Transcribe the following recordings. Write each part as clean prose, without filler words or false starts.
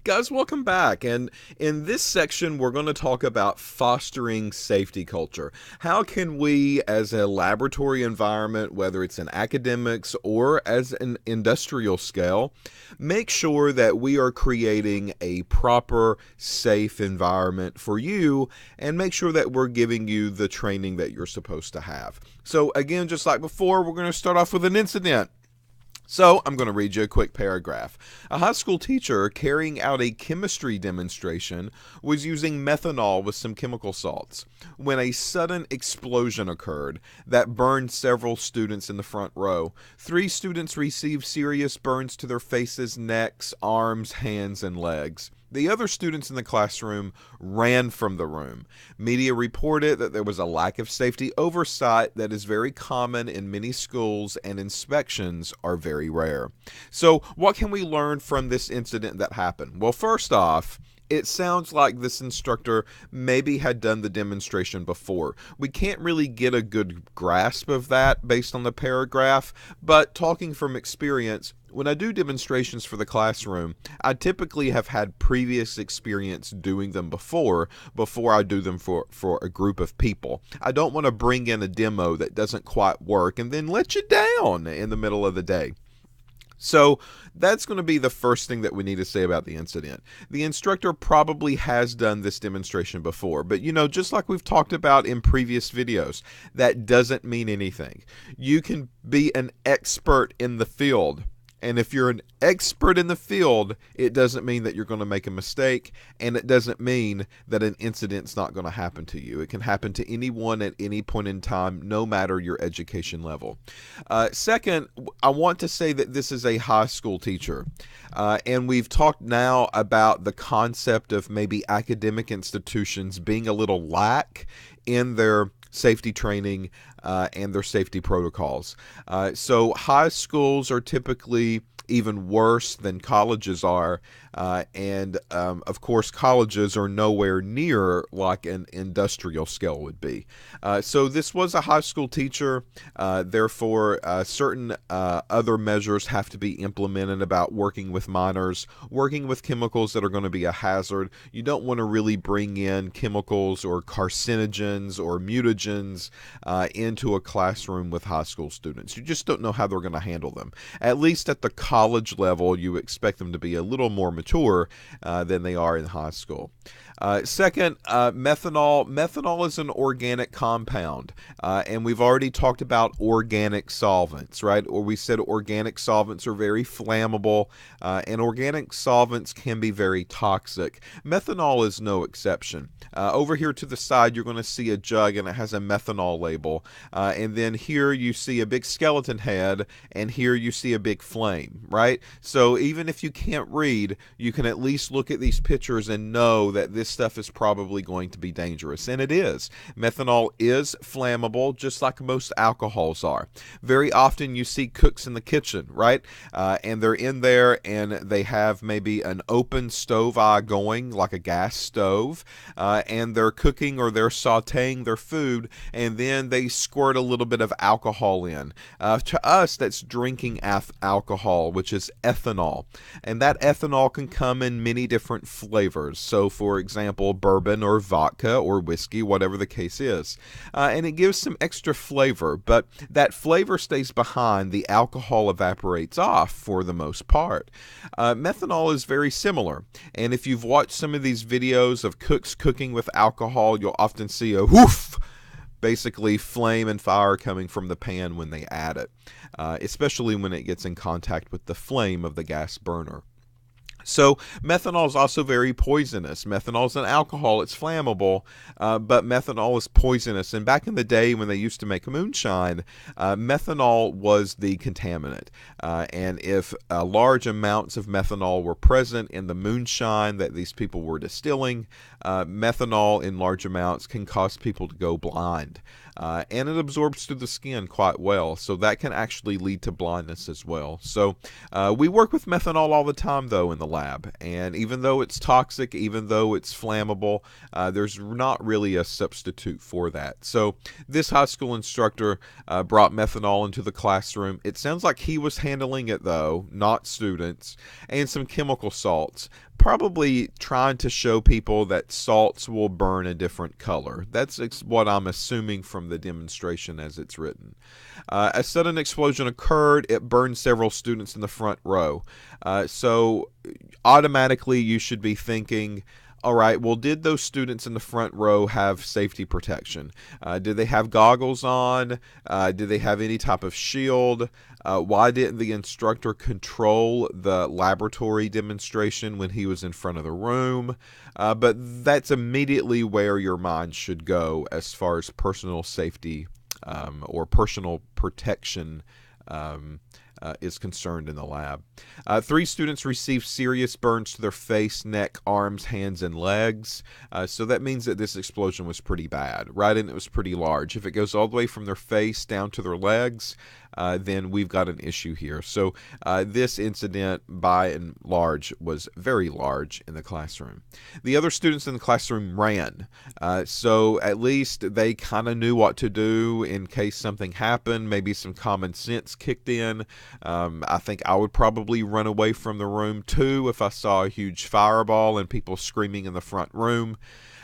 Guys, welcome back. And in this section, we're going to talk about fostering safety culture. How can we, as a laboratory environment, whether it's in academics or as an industrial scale, make sure that we are creating a proper, safe environment for you and make sure that we're giving you the training that you're supposed to have. So, again, just like before, we're going to start off with an incident. So, I'm going to read you a quick paragraph. A high school teacher carrying out a chemistry demonstration was using methanol with some chemical salts when a sudden explosion occurred that burned several students in the front row. 3 students received serious burns to their faces, necks, arms, hands, and legs. The other students in the classroom ran from the room. Media reported that there was a lack of safety oversight that is very common in many schools, and inspections are very rare. So, what can we learn from this incident that happened? Well, first off, it sounds like this instructor maybe had done the demonstration before. We can't really get a good grasp of that based on the paragraph, but talking from experience, when I do demonstrations for the classroom, I typically have had previous experience doing them before I do them for a group of people. I don't want to bring in a demo that doesn't quite work and then let you down in the middle of the day. So that's going to be the first thing that we need to say about the incident. The instructor probably has done this demonstration before, but just like we've talked about in previous videos, that doesn't mean anything. You can be an expert in the field. And if you're an expert in the field, it doesn't mean that you're going to make a mistake, and it doesn't mean that an incident's not going to happen to you. It can happen to anyone at any point in time, no matter your education level. Second, I want to say that this is a high school teacher, and we've talked now about the concept of maybe academic institutions being a little lax in their safety training and their safety protocols. So high schools are typically even worse than colleges are, and of course colleges are nowhere near like an industrial scale would be. So this was a high school teacher, therefore certain other measures have to be implemented about working with minors, working with chemicals that are going to be a hazard. You don't want to really bring in chemicals or carcinogens or mutagens into a classroom with high school students. You just don't know how they're going to handle them. At least at the college level, you expect them to be a little more mature than they are in high school. Second, methanol. Methanol is an organic compound, and we've already talked about organic solvents, right? Or we said organic solvents are very flammable, and organic solvents can be very toxic. Methanol is no exception. Over here to the side, you're going to see a jug, and it has a methanol label, and then here you see a big skeleton head, and here you see a big flame, right? So even if you can't read, you can at least look at these pictures and know that this stuff is probably going to be dangerous, and it is. Methanol is flammable, just like most alcohols are. Very often you see cooks in the kitchen, right? And they're in there and they have maybe an open stove eye going, like a gas stove, and they're cooking or they're sauteing their food, and then they squirt a little bit of alcohol in. To us, that's drinking alcohol, which is ethanol, and that ethanol can come in many different flavors. So, for example, bourbon or vodka or whiskey, whatever the case is, and it gives some extra flavor, but that flavor stays behind. The alcohol evaporates off for the most part. Methanol is very similar, and if you've watched some of these videos of cooks cooking with alcohol, you'll often see a whoof, basically flame and fire coming from the pan when they add it, especially when it gets in contact with the flame of the gas burner. So methanol is also very poisonous. Methanol is an alcohol. It's flammable, but methanol is poisonous. And back in the day when they used to make moonshine, methanol was the contaminant. And if large amounts of methanol were present in the moonshine that these people were distilling, methanol in large amounts can cause people to go blind. And it absorbs through the skin quite well, so that can actually lead to blindness as well. So we work with methanol all the time, though, in the lab. And even though it's toxic, even though it's flammable, there's not really a substitute for that. So this high school instructor brought methanol into the classroom. It sounds like he was handling it, though, not students, and some chemical salts, probably trying to show people that salts will burn a different color. That's what I'm assuming from the demonstration as it's written. A sudden explosion occurred. It burned several students in the front row. So automatically you should be thinking, all right, well, did those students in the front row have safety protection? Did they have goggles on? Did they have any type of shield? Why didn't the instructor control the laboratory demonstration when he was in front of the room? But that's immediately where your mind should go as far as personal safety or personal protection is concerned in the lab. 3 students received serious burns to their face, neck, arms, hands, and legs. So that means that this explosion was pretty bad, right? And it was pretty large. If it goes all the way from their face down to their legs, then we've got an issue here. So this incident, by and large, was very large in the classroom. The other students in the classroom ran. So at least they kind of knew what to do in case something happened. Maybe some common sense kicked in. I think I would probably run away from the room too if I saw a huge fireball and people screaming in the front room.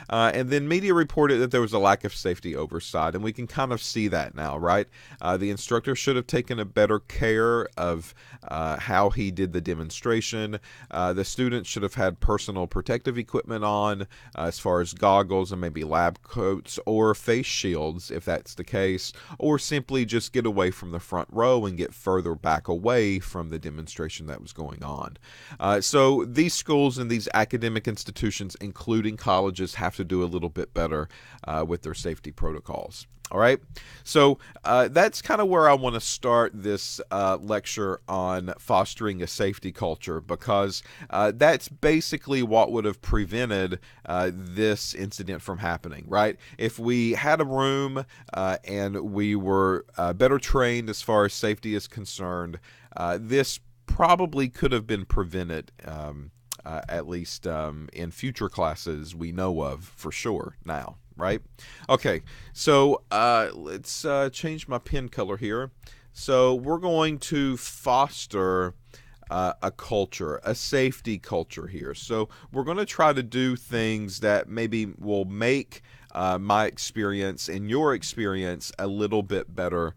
And then media reported that there was a lack of safety oversight, and we can kind of see that now, right? The instructor should have taken a better care of how he did the demonstration. The students should have had personal protective equipment on, as far as goggles and maybe lab coats or face shields, if that's the case, or simply just get away from the front row and get further back away from the demonstration that was going on. So these schools and these academic institutions, including colleges, have to do a little bit better with their safety protocols. All right, so that's kind of where I want to start this lecture on fostering a safety culture, because that's basically what would have prevented this incident from happening, right? If we had a room and we were better trained as far as safety is concerned, this probably could have been prevented. At least in future classes we know of for sure now, right? Okay, so let's change my pen color here. So we're going to foster a culture, a safety culture here. So we're going to try to do things that maybe will make my experience and your experience a little bit better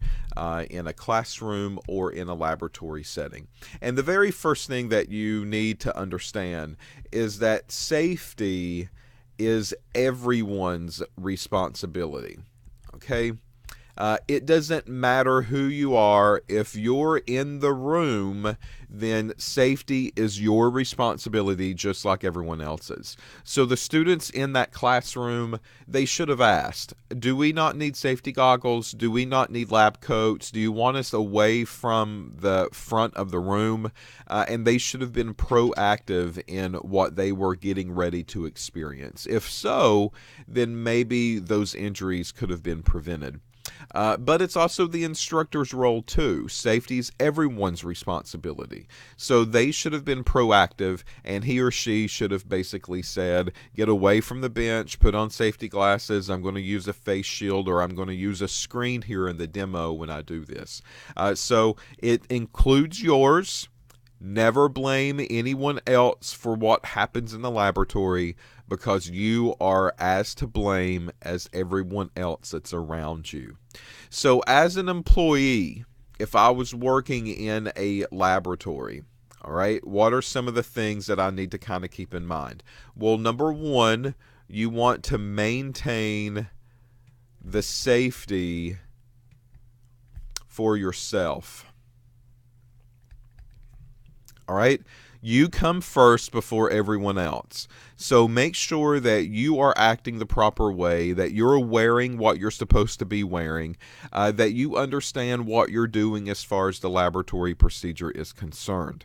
in a classroom or in a laboratory setting. And the very first thing that you need to understand is that safety is everyone's responsibility. Okay? It doesn't matter who you are. If you're in the room, then safety is your responsibility just like everyone else's. So the students in that classroom, they should have asked, do we not need safety goggles? Do we not need lab coats? Do you want us away from the front of the room? And they should have been proactive in what they were getting ready to experience. If so, then maybe those injuries could have been prevented. But it's also the instructor's role too. Safety is everyone's responsibility. So they should have been proactive, and he or she should have basically said, get away from the bench, put on safety glasses, I'm going to use a face shield, or I'm going to use a screen here in the demo when I do this. So it includes yours. Never blame anyone else for what happens in the laboratory, because you are as to blame as everyone else that's around you. So as an employee, if I was working in a laboratory, all right, what are some of the things that I need to kind of keep in mind? Well, number one, you want to maintain the safety for yourself. All right, you come first before everyone else. So make sure that you are acting the proper way, that you're wearing what you're supposed to be wearing, that you understand what you're doing as far as the laboratory procedure is concerned.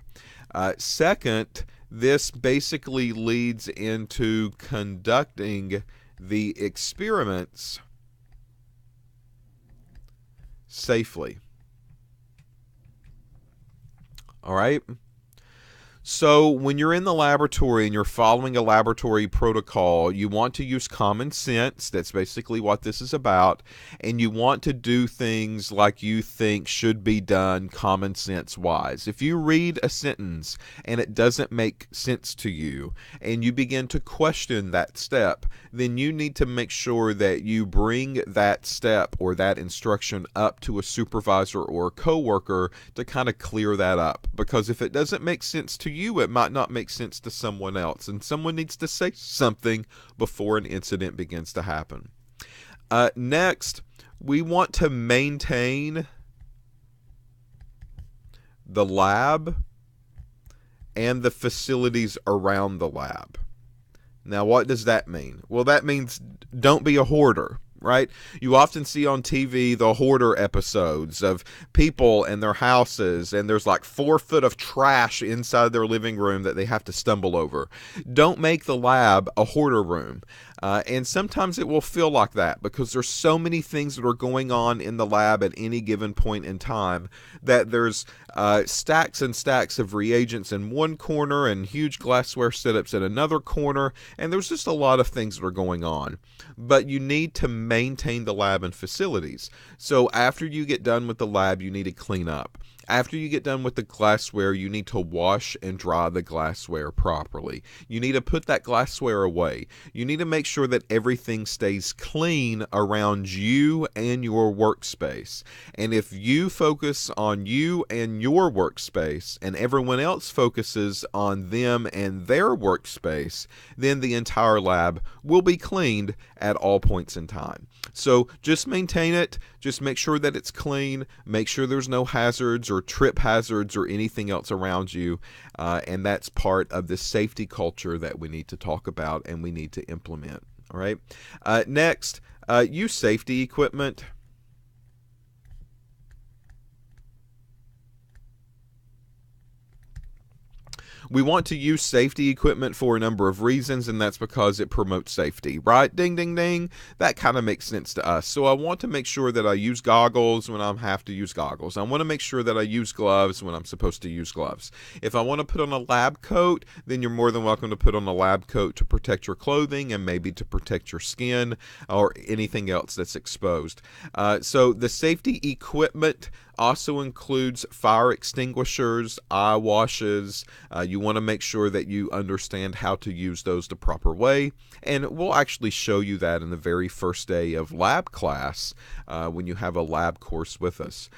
Second, this basically leads into conducting the experiments safely. All right. So when you're in the laboratory and you're following a laboratory protocol, you want to use common sense. That's basically what this is about. And you want to do things like you think should be done common sense wise. If you read a sentence and it doesn't make sense to you and you begin to question that step, then you need to make sure that you bring that step or that instruction up to a supervisor or a coworker to kind of clear that up. Because if it doesn't make sense to you, it might not make sense to someone else, and someone needs to say something before an incident begins to happen. Next, we want to maintain the lab and the facilities around the lab. Now, what does that mean? Well, that means don't be a hoarder. Right? You often see on TV the hoarder episodes of people and their houses, and there's like 4 foot of trash inside their living room that they have to stumble over. Don't make the lab a hoarder room. And sometimes it will feel like that because there's so many things that are going on in the lab at any given point in time that there's stacks and stacks of reagents in one corner and huge glassware setups in another corner, and there's just a lot of things that are going on. But you need to maintain the lab and facilities. So after you get done with the lab, you need to clean up. After you get done with the glassware, you need to wash and dry the glassware properly. You need to put that glassware away. You need to make sure that everything stays clean around you and your workspace. And if you focus on you and your workspace and everyone else focuses on them and their workspace, then the entire lab will be cleaned at all points in time. So just maintain it. Just make sure that it's clean. Make sure there's no hazards or trip hazards or anything else around you. And that's part of the safety culture that we need to talk about and we need to implement. All right. Next, use safety equipment. We want to use safety equipment for a number of reasons, and that's because it promotes safety, right? Ding, ding, ding. That kind of makes sense to us. So I want to make sure that I use goggles when I have to use goggles. I want to make sure that I use gloves when I'm supposed to use gloves. If I want to put on a lab coat, then you're more than welcome to put on a lab coat to protect your clothing and maybe to protect your skin or anything else that's exposed. So the safety equipment also includes fire extinguishers, eye washes. You want to make sure that you understand how to use those the proper way. And we'll actually show you that in the very first day of lab class when you have a lab course with us.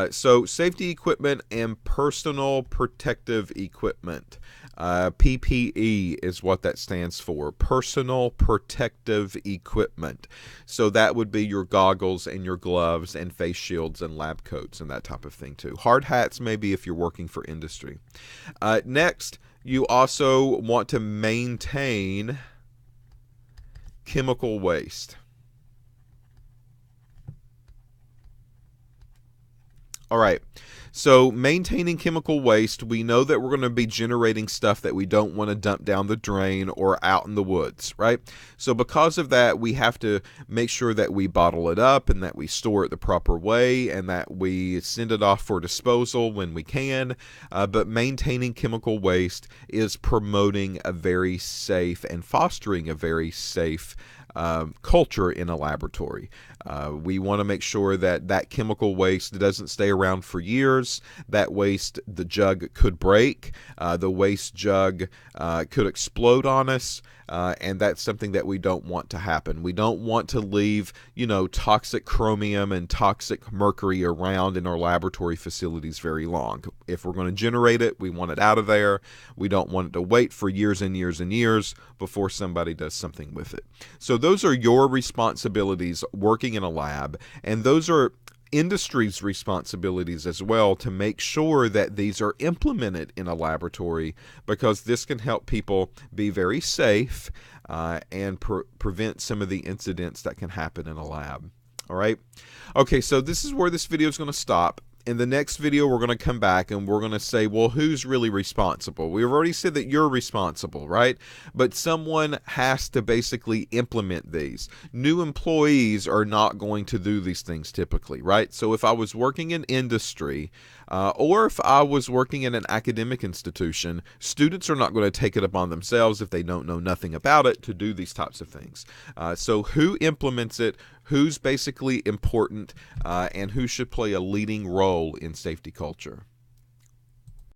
So safety equipment and personal protective equipment. PPE is what that stands for, personal protective equipment. So that would be your goggles and your gloves and face shields and lab coats and that type of thing too. Hard hats maybe if you're working for industry. Next, you also want to maintain chemical waste. All right. So maintaining chemical waste, we know that we're going to be generating stuff that we don't want to dump down the drain or out in the woods, right? So because of that, we have to make sure that we bottle it up and that we store it the proper way and that we send it off for disposal when we can. But maintaining chemical waste is promoting a very safe and fostering a very safe culture in a laboratory. We want to make sure that that chemical waste doesn't stay around for years. That waste, the jug could break. The waste jug could explode on us. And that's something that we don't want to happen. We don't want to leave, toxic chromium and toxic mercury around in our laboratory facilities very long. If we're going to generate it, we want it out of there. We don't want it to wait for years and years and years before somebody does something with it. So those are your responsibilities working in a lab, and those are industry's responsibilities as well to make sure that these are implemented in a laboratory, because this can help people be very safe and prevent some of the incidents that can happen in a lab. All right. Okay, so this is where this video is going to stop. In the next video, we're going to come back and we're going to say, well, who's really responsible? We've already said that you're responsible, right? But someone has to basically implement these. New employees are not going to do these things typically, right? So if I was working in industry, Or if I was working in an academic institution, students are not going to take it upon themselves if they don't know nothing about it to do these types of things. So who implements it, who's basically important, and who should play a leading role in safety culture?